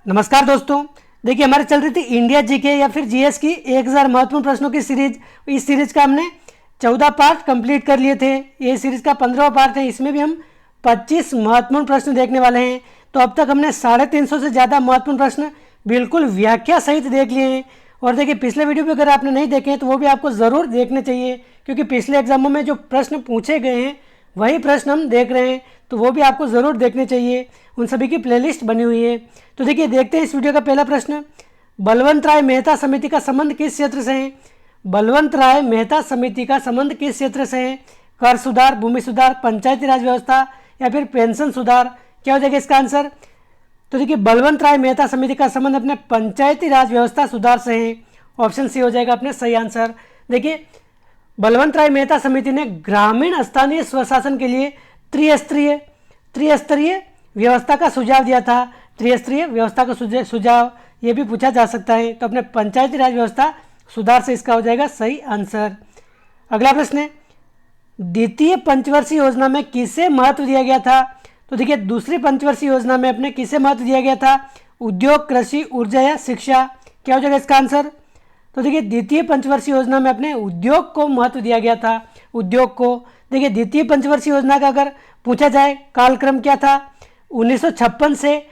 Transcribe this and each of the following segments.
नमस्कार दोस्तों। देखिए हमारी चल रही थी इंडिया जीके या फिर जीएस की 1000 महत्वपूर्ण प्रश्नों की सीरीज। इस सीरीज का हमने 14 पार्ट कंप्लीट कर लिए थे। ये सीरीज का 15वां पार्ट है। इसमें भी हम 25 महत्वपूर्ण प्रश्न देखने वाले हैं। तो अब तक हमने 350 से ज़्यादा महत्वपूर्ण प्रश्न बिल्कुल व्याख्या सहित देख लिए हैं। और देखिए पिछले वीडियो भी अगर आपने नहीं देखे हैं तो वो भी आपको ज़रूर देखने चाहिए, क्योंकि पिछले एग्जामों में जो प्रश्न पूछे गए हैं वही प्रश्न हम देख रहे हैं, तो वो भी आपको ज़रूर देखने चाहिए। उन सभी की प्लेलिस्ट बनी हुई है। तो देखिए देखते हैं इस वीडियो का पहला प्रश्न। बलवंत राय मेहता समिति का संबंध किस क्षेत्र से है? बलवंत राय मेहता समिति का संबंध किस क्षेत्र से है? कर सुधार, भूमि सुधार, पंचायती राज व्यवस्था या फिर पेंशन सुधार? क्या हो जाएगा इसका आंसर? तो देखिए बलवंत राय मेहता समिति का संबंध अपने पंचायती राज व्यवस्था सुधार से है। ऑप्शन सी हो जाएगा अपने सही आंसर। देखिए बलवंत राय मेहता समिति ने ग्रामीण स्थानीय स्वशासन के लिए त्रिस्तरीय व्यवस्था का सुझाव दिया था। त्रिस्तरीय व्यवस्था का सुझाव ये भी पूछा जा सकता है। तो अपने पंचायती राज व्यवस्था सुधार से इसका हो जाएगा सही आंसर। अगला प्रश्न है, द्वितीय पंचवर्षीय योजना में किसे महत्व दिया गया था? तो देखिए दूसरी पंचवर्षीय योजना में अपने किसे महत्व दिया गया था? उद्योग, कृषि, ऊर्जा या शिक्षा? क्या हो जाएगा इसका आंसर? तो देखिए द्वितीय पंचवर्षीय योजना में अपने उद्योग को महत्व दिया गया था। उद्योग को। देखिए द्वितीय पंचवर्षीय योजना का अगर पूछा जाए कालक्रम क्या था, 1956 से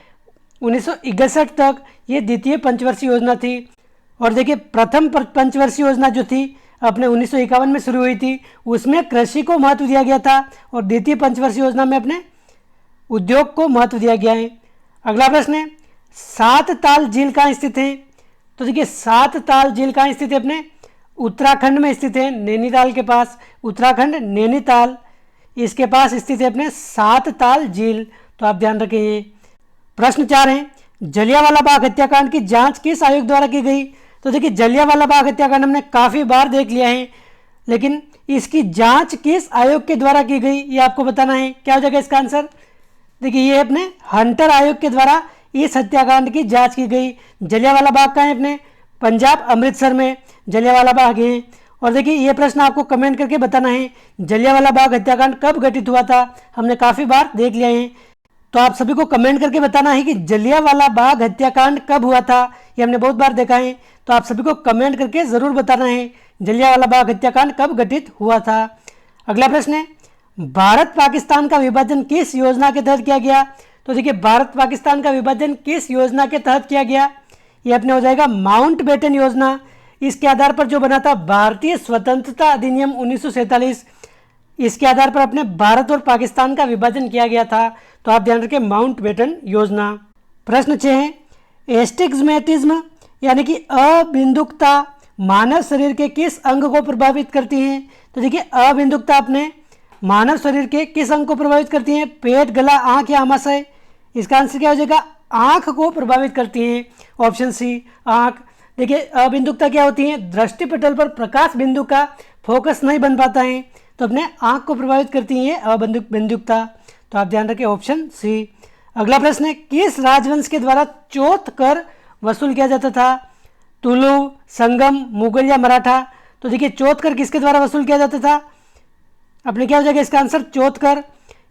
1961 तक ये द्वितीय पंचवर्षीय योजना थी। और देखिए प्रथम पंचवर्षीय योजना जो थी अपने 1951 में शुरू हुई थी, उसमें कृषि को महत्व दिया गया था। और द्वितीय पंचवर्षीय योजना में अपने उद्योग को महत्व दिया गया है। अगला प्रश्न है, सात ताल झील कहाँ स्थित है? तो देखिए सात ताल झील कहाँ स्थित है? अपने उत्तराखंड में स्थित है, नैनीताल के पास। उत्तराखंड नैनीताल इसके पास स्थित है अपने सात ताल झील। तो आप ध्यान रखिए। प्रश्न 4 है, जलियांवाला बाग हत्याकांड की जांच किस आयोग द्वारा की गई? तो देखिए जलियांवाला बाग हत्याकांड हमने काफ़ी बार देख लिया है, लेकिन इसकी जांच किस आयोग के द्वारा की गई ये आपको बताना है। क्या हो जाएगा इसका आंसर? देखिए ये अपने हंटर आयोग के द्वारा इस हत्याकांड की जांच की गई। जलियांवाला बाग का है अपने पंजाब अमृतसर में जलियांवाला बाग है। और देखिए ये प्रश्न आपको कमेंट करके बताना है, जलियांवाला बाग हत्याकांड कब घटित हुआ था? हमने काफ़ी बार देख लिया है, तो आप सभी को कमेंट करके बताना है कि जलियांवाला बाग हत्याकांड कब हुआ था। ये हमने बहुत बार देखा है, तो आप सभी को कमेंट करके ज़रूर बताना है जलियांवाला बाग हत्याकांड कब घटित हुआ था। अगला प्रश्न है, भारत पाकिस्तान का विभाजन किस योजना के तहत किया गया? तो देखिए भारत पाकिस्तान का विभाजन किस योजना के तहत किया गया? ये अपने हो जाएगा माउंटबेटन योजना। इसके आधार पर जो बना था भारतीय स्वतंत्रता अधिनियम 1947, इसके आधार पर अपने भारत और पाकिस्तान का विभाजन किया गया था। तो आप ध्यान रखें माउंटबेटन योजना। प्रश्न 6 है, एस्टिग्मेटिज्म यानी कि अबिंदुकता मानव शरीर के किस अंग को प्रभावित करती है? तो देखिए अबिंदुकता अपने मानव शरीर के किस अंग को प्रभावित करती है? पेट, गला, आंख या आमाशय? इसका आंसर क्या हो जाएगा? आंख को प्रभावित करती है। ऑप्शन सी आंख। देखिए अबिंदुकता क्या होती है? दृष्टिपटल पर प्रकाश बिंदु का फोकस नहीं बन पाता है, तो अपने आंख को प्रभावित करती है अबिंदुकता। तो आप ध्यान रखें ऑप्शन सी। अगला प्रश्न है, किस राजवंश के द्वारा चौथ कर वसूल किया जाता था? तुलु, संगम, मुगल या मराठा? तो देखिए चौथ कर किसके द्वारा वसूल किया जाता था? अपने क्या हो जाएगा इसका आंसर? चौथ कर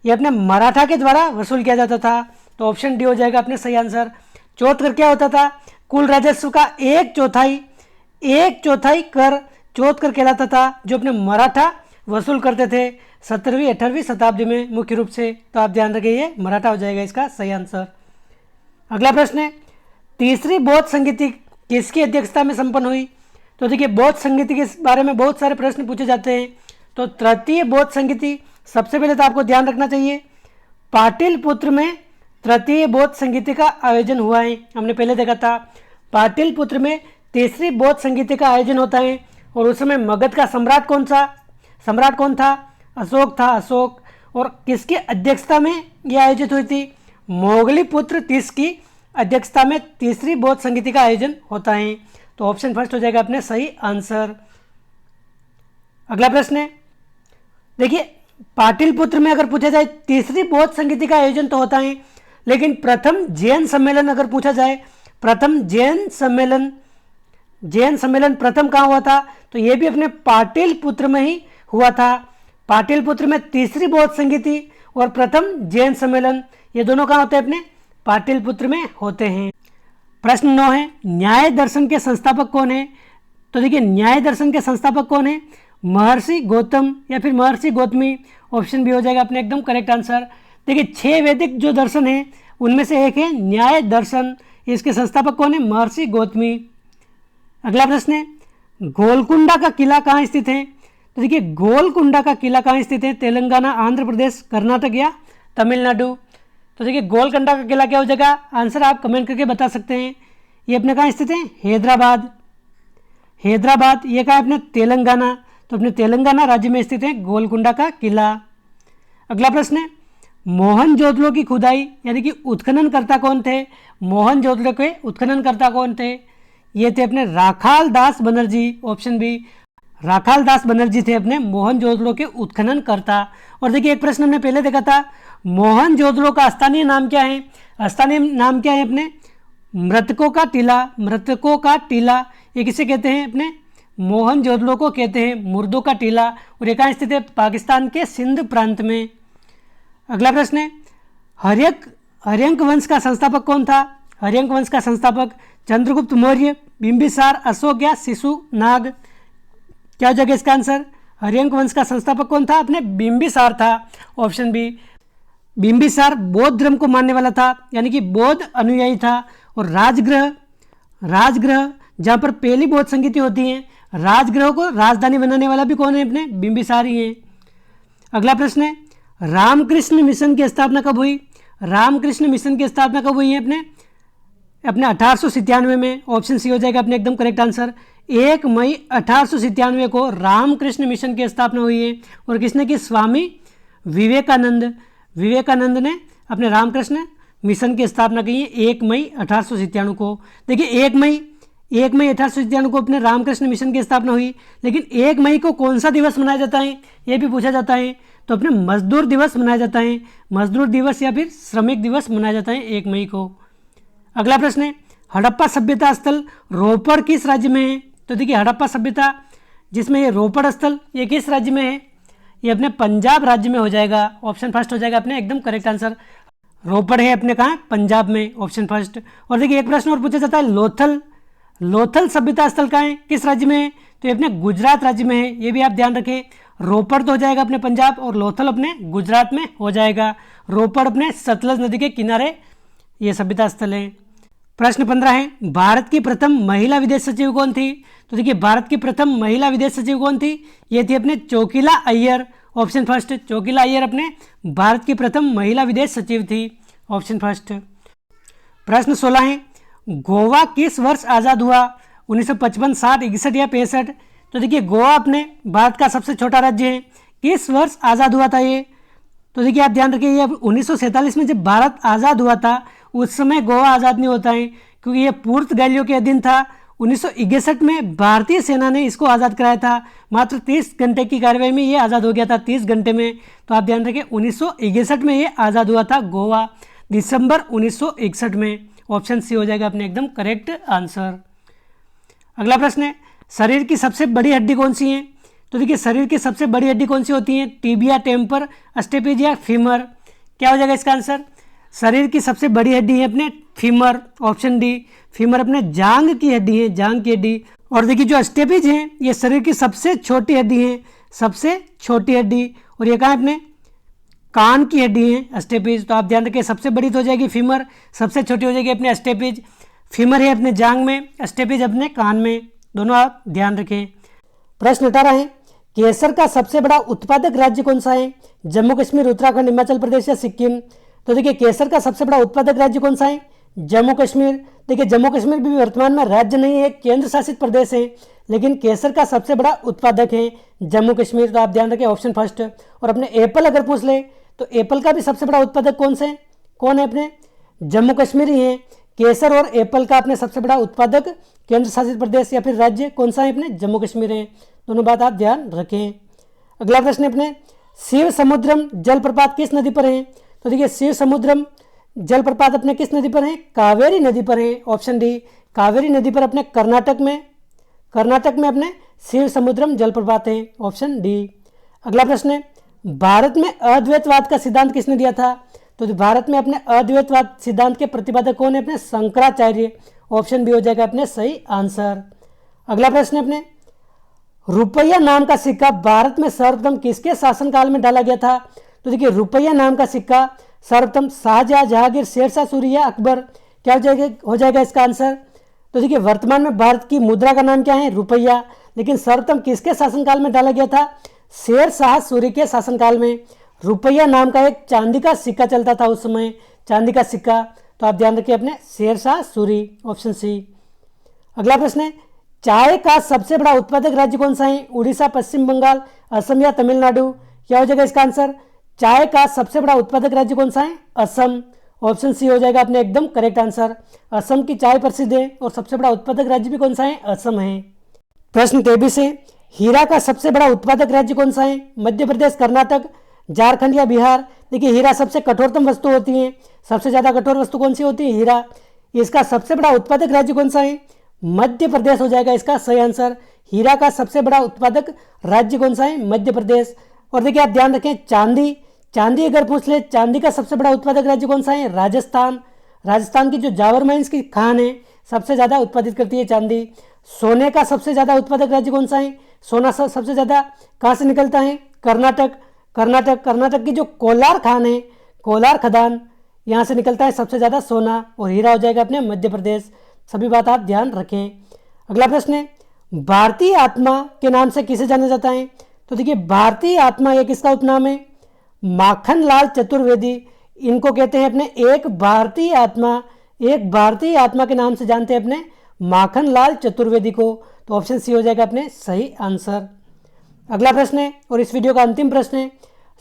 ये अपने मराठा के द्वारा वसूल किया जाता था। तो ऑप्शन डी हो जाएगा अपने सही आंसर। चौथ कर क्या होता था? कुल राजस्व का एक चौथाई कर चौथ कर कहलाता था, जो अपने मराठा वसूल करते थे 17वीं 18वीं शताब्दी में मुख्य रूप से। तो आप ध्यान रखिए मराठा हो जाएगा इसका सही आंसर। अगला प्रश्न है, तीसरी बौद्ध संगीति किसकी अध्यक्षता में संपन्न हुई? तो देखिए बौद्ध संगीति के बारे में बहुत सारे प्रश्न पूछे जाते हैं। तो तृतीय बौद्ध संगीति सबसे पहले तो आपको ध्यान रखना चाहिए, पाटलिपुत्र में तृतीय बौद्ध संगीति का आयोजन हुआ है। हमने पहले देखा था पाटलिपुत्र में तीसरी बौद्ध संगीति का आयोजन होता है। और उस समय मगध का सम्राट कौन था? अशोक था, अशोक। और किसकी अध्यक्षता में यह आयोजित हुई थी? मोगलीपुत्र तीस की अध्यक्षता में तीसरी बौद्ध संगीति का आयोजन होता है। तो ऑप्शन फर्स्ट हो जाएगा अपने सही आंसर। अगला प्रश्न है, देखिए पाटलिपुत्र में अगर पूछा जाए तीसरी बौद्ध संगीति का आयोजन तो होता है, लेकिन प्रथम जैन सम्मेलन अगर पूछा जाए, प्रथम जैन सम्मेलन प्रथम कहाँ हुआ था? तो ये भी अपने पाटलिपुत्र में ही हुआ था। पाटलिपुत्र में तीसरी बौद्ध संगीति और प्रथम जैन सम्मेलन ये दोनों कहाँ होते हैं? अपने पाटलिपुत्र में होते हैं। प्रश्न 9 है, न्याय दर्शन के संस्थापक कौन है? तो देखिए न्याय दर्शन के संस्थापक कौन है? महर्षि गौतम या फिर महर्षि गौतमी। ऑप्शन बी हो जाएगा अपने एकदम करेक्ट आंसर। देखिए 6 वैदिक जो दर्शन है उनमें से एक है न्याय दर्शन, इसके संस्थापक कौन है? महर्षि गौतमी। अगला प्रश्न है, गोलकुंडा का किला कहाँ स्थित है? तो देखिए गोलकुंडा का किला कहाँ स्थित है? तेलंगाना, आंध्र प्रदेश, कर्नाटक या तमिलनाडु। तो देखिए गोलकुंडा का किला क्या हो जाएगा? आंसर आप कमेंट करके बता सकते हैं। ये अपने कहाँ स्थित है? हैदराबाद। हैदराबाद ये कहाँ है? अपने तेलंगाना। तो अपने तेलंगाना राज्य में स्थित है गोलकुंडा का किला। अगला प्रश्न है, मोहनजोदड़ो की खुदाई यानी कि उत्खननकर्ता कौन थे? मोहनजोदड़ो के उत्खननकर्ता कौन थे? ये थे अपने राखाल दास बनर्जी। ऑप्शन बी, राखाल दास बनर्जी थे अपने मोहनजोदड़ो के उत्खननकर्ता। और देखिए एक प्रश्न हमने पहले देखा था, मोहनजोदड़ो का स्थानीय नाम क्या है? स्थानीय नाम क्या है अपने? मृतकों का टीला। मृतकों का टीला ये किसे कहते हैं? अपने मोहनजोदड़ो को कहते हैं मुर्दों का टीला। और ये कहाँ स्थित है? पाकिस्तान के सिंध प्रांत में। अगला प्रश्न है, हर्यंक वंश का संस्थापक कौन था? हर्यंक वंश का संस्थापक चंद्रगुप्त मौर्य, बिंबिसार, अशोक या शिशुनाग। क्या हो जाएगा इसका आंसर? हर्यंक वंश का संस्थापक कौन था? अपने बिंबिसार था। ऑप्शन बी, बिंबिसार बौद्ध धर्म को मानने वाला था यानी कि बौद्ध अनुयायी था। और राजगृह जहाँ पर पहली बौद्ध संगीति होती हैं, राजगृह को राजधानी बनाने वाला भी कौन है? अपने बिंबिसार ही है। अगला प्रश्न है, रामकृष्ण मिशन की स्थापना कब हुई? रामकृष्ण मिशन की स्थापना कब हुई है? अपने 1897 में। ऑप्शन सी हो जाएगा अपने एकदम करेक्ट आंसर। 1 मई 1897 को रामकृष्ण मिशन की स्थापना हुई है। और किसने की? स्वामी विवेकानंद ने अपने रामकृष्ण मिशन की स्थापना की है 1 मई 1897 को। देखिए 1 मई 1897 को अपने रामकृष्ण मिशन की स्थापना हुई, लेकिन 1 मई को कौन सा दिवस मनाया जाता है ये भी पूछा जाता है। तो अपने मजदूर दिवस मनाया जाता है, मजदूर दिवस या फिर श्रमिक दिवस मनाया जाता है 1 मई को। अगला प्रश्न है, हड़प्पा सभ्यता स्थल रोपड़ किस राज्य में है? तो देखिए हड़प्पा सभ्यता जिसमें ये रोपड़ स्थल ये किस राज्य में है? ये अपने पंजाब राज्य में हो जाएगा। ऑप्शन फर्स्ट हो जाएगा अपने एकदम करेक्ट आंसर। रोपड़ है अपने कहाँ? पंजाब में। Option first. और देखिए एक प्रश्न और पूछा जाता है, लोथल सभ्यता स्थल कहाँ है? किस राज्य में है? तो ये अपने गुजरात राज्य में है। ये भी आप ध्यान रखें। रोपड़ तो हो जाएगा अपने पंजाब और लोथल अपने गुजरात में हो जाएगा। रोपड़ अपने सतलज नदी के किनारे ये सभ्यता स्थल है। प्रश्न 15 है, भारत की प्रथम महिला विदेश सचिव कौन थी? तो देखिए भारत की प्रथम महिला विदेश सचिव कौन थी? ये थी अपने चोकिला अय्यर। ऑप्शन फर्स्ट, चोकिला अय्यर अपने भारत की प्रथम महिला विदेश सचिव थी। Option first. प्रश्न 16 है, गोवा किस वर्ष आज़ाद हुआ? 1955, 60, 61 या 65? तो देखिए गोवा अपने भारत का सबसे छोटा राज्य है। किस वर्ष आज़ाद हुआ था ये? तो देखिए आप ध्यान रखिए, ये 1947 में जब भारत आज़ाद हुआ था उस समय गोवा आज़ाद नहीं होता है, क्योंकि ये पुर्तगालियों के अधीन था। 1961 में भारतीय सेना ने इसको आज़ाद कराया था। मात्र 30 घंटे की कार्रवाई में ये आज़ाद हो गया था, 30 घंटे में। तो आप ध्यान रखें 1961 में ये आज़ाद हुआ था गोवा, दिसंबर 1961 में। ऑप्शन सी हो जाएगा अपने एकदम करेक्ट आंसर। अगला प्रश्न है, शरीर की सबसे बड़ी हड्डी कौन सी है? तो देखिए शरीर की सबसे बड़ी हड्डी कौन सी होती है? टिबिया, टेम्पर, स्टेपिज या फीमर? क्या हो जाएगा इसका आंसर? शरीर की सबसे बड़ी हड्डी है अपने फीमर। ऑप्शन डी, फीमर अपने जांग की हड्डी है, जांग की हड्डी। और देखिए जो स्टेपिज है ये शरीर की सबसे छोटी हड्डी है, सबसे छोटी हड्डी। और ये कहाँ है? अपने कान की हड्डी है स्टेपिज। तो आप ध्यान रखिए सबसे बड़ी तो हो जाएगी फीमर, सबसे छोटी हो जाएगी अपने स्टेपिज। फीमर है अपने जांग में, स्टेपिज अपने कान में, दोनों आप ध्यान रखें। प्रश्न 18 है, केसर का सबसे बड़ा उत्पादक राज्य कौन सा है? जम्मू कश्मीर, उत्तराखंड, हिमाचल प्रदेश या सिक्किम? तो देखिए केसर का सबसे बड़ा उत्पादक राज्य कौन सा है? जम्मू कश्मीर। देखिए जम्मू कश्मीर भी वर्तमान में राज्य नहीं है, केंद्र शासित प्रदेश है, लेकिन केसर का सबसे बड़ा उत्पादक है जम्मू कश्मीर। तो आप ध्यान रखें ऑप्शन फर्स्ट। और अपने एप्पल अगर पूछ ले तो एप्पल का भी सबसे बड़ा उत्पादक कौन है? अपने जम्मू कश्मीर ही है। केसर और एप्पल का अपने सबसे बड़ा उत्पादक केंद्र शासित प्रदेश या फिर राज्य कौन सा है? अपने जम्मू कश्मीर है। दोनों बात आप ध्यान रखें। अगला प्रश्न है अपने, शिव समुद्रम जलप्रपात किस नदी पर है? तो देखिए शिव समुद्रम जलप्रपात अपने किस नदी पर है? कावेरी नदी पर है। ऑप्शन डी, कावेरी नदी पर अपने कर्नाटक में अपने शिव समुद्रम जलप्रपात है। Option D. अगला प्रश्न है, भारत में अद्वैतवाद का सिद्धांत किसने दिया था? तो भारत में अपने अद्वैतवाद सिद्धांत के प्रतिपादक कौन है? अपने शंकराचार्य। ऑप्शन बी हो जाएगा अपने सही आंसर। अगला प्रश्न है अपने, रुपया नाम का सिक्का भारत में सर्वप्रथम किसके शासनकाल में डाला गया था? तो देखिए रुपया नाम का सिक्का सर्वप्रथम शाहजहां, जहांगीर, शेरशाह सूरी या अकबर, क्या हो जाएगा इसका आंसर? तो देखिए वर्तमान में भारत की मुद्रा का नाम क्या है? रुपया। लेकिन सर्वप्रथम किसके शासनकाल में डाला गया था? शेरशाह सूरी के शासनकाल में रुपया नाम का एक चांदी का सिक्का चलता था उस समय, चांदी का सिक्का। तो आप ध्यान रखिए अपने शेरशाह सूरी, ऑप्शन सी। अगला प्रश्न है, चाय का सबसे बड़ा उत्पादक राज्य कौन सा है? उड़ीसा, पश्चिम बंगाल, असम या तमिलनाडु, क्या हो जाएगा इसका आंसर? चाय का सबसे बड़ा उत्पादक राज्य कौन सा है? असम, ऑप्शन सी हो जाएगा अपने एकदम करेक्ट आंसर। असम की चाय प्रसिद्ध है और सबसे बड़ा उत्पादक राज्य भी कौन सा है? असम है। प्रश्न 23 है, हीरा का सबसे बड़ा उत्पादक राज्य कौन सा है? मध्य प्रदेश, कर्नाटक, झारखंड या बिहार। देखिए हीरा सबसे कठोरतम वस्तु होती है, सबसे ज्यादा कठोर वस्तु कौन सी होती है? हीरा। इसका सबसे बड़ा उत्पादक राज्य कौन सा है? मध्य प्रदेश हो जाएगा इसका सही आंसर। हीरा का सबसे बड़ा उत्पादक राज्य कौन सा है? मध्य प्रदेश। और देखिए आप ध्यान रखें, चांदी, चांदी अगर पूछ ले, चांदी का सबसे बड़ा उत्पादक राज्य कौन सा है? राजस्थान। राजस्थान की जो जावर माइंस की खान है सबसे ज्यादा उत्पादित करती है चांदी। सोने का सबसे ज्यादा उत्पादक राज्य कौन सा है? सोना सबसे ज्यादा कहाँ से निकलता है? कर्नाटक। कर्नाटक की जो कोलार खान है, कोलार खदान, यहाँ से निकलता है सबसे ज्यादा सोना। और हीरा हो जाएगा अपने मध्य प्रदेश। सभी बात आप ध्यान रखें। अगला प्रश्न है, भारतीय आत्मा के नाम से किसे जाना जाता है? तो देखिए भारतीय आत्मा ये किसका उपनाम है? माखनलाल चतुर्वेदी, इनको कहते हैं अपने एक भारतीय आत्मा, एक भारतीय आत्मा के नाम से जानते हैं अपने माखनलाल चतुर्वेदी को। तो ऑप्शन सी हो जाएगा अपने सही आंसर। अगला प्रश्न है और इस वीडियो का अंतिम प्रश्न है,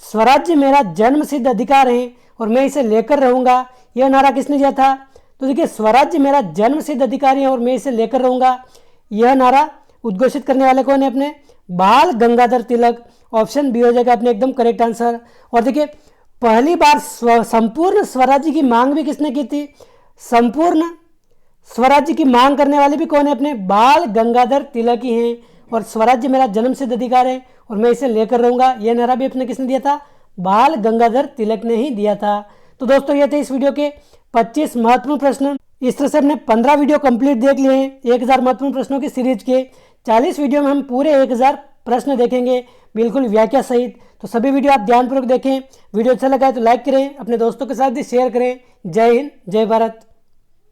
स्वराज्य मेरा जन्म सिद्ध अधिकार है और मैं इसे लेकर रहूंगा, यह नारा किसने दिया था? तो देखिए स्वराज्य मेरा जन्म सिद्ध अधिकार है और मैं इसे लेकर रहूंगा, यह नारा उद्घोषित करने वाले कौन है? अपने बाल गंगाधर तिलक, ऑप्शन बी हो जाएगा अपने एकदम करेक्ट आंसर। और देखिए पहली बार संपूर्ण स्वराज्य की मांग भी किसने की थी? संपूर्ण स्वराज्य की मांग करने वाले भी कौन है? अपने बाल गंगाधर तिलक ही हैं। और स्वराज्य मेरा जन्म सिद्ध अधिकार है और मैं इसे लेकर रहूंगा, यह नारा भी अपने किसने दिया था? बाल गंगाधर तिलक ने ही दिया था। तो दोस्तों ये थे इस वीडियो के 25 महत्वपूर्ण प्रश्न। इस तरह से हमने 15 वीडियो कंप्लीट देख लिए हैं 1000 महत्वपूर्ण प्रश्नों की सीरीज के। 40 वीडियो में हम पूरे 1000 प्रश्न देखेंगे बिल्कुल व्याख्या सहित। तो सभी वीडियो आप ध्यानपूर्वक देखें। वीडियो अच्छा लगा है तो लाइक करें, अपने दोस्तों के साथ भी शेयर करें। जय हिंद, जय भारत।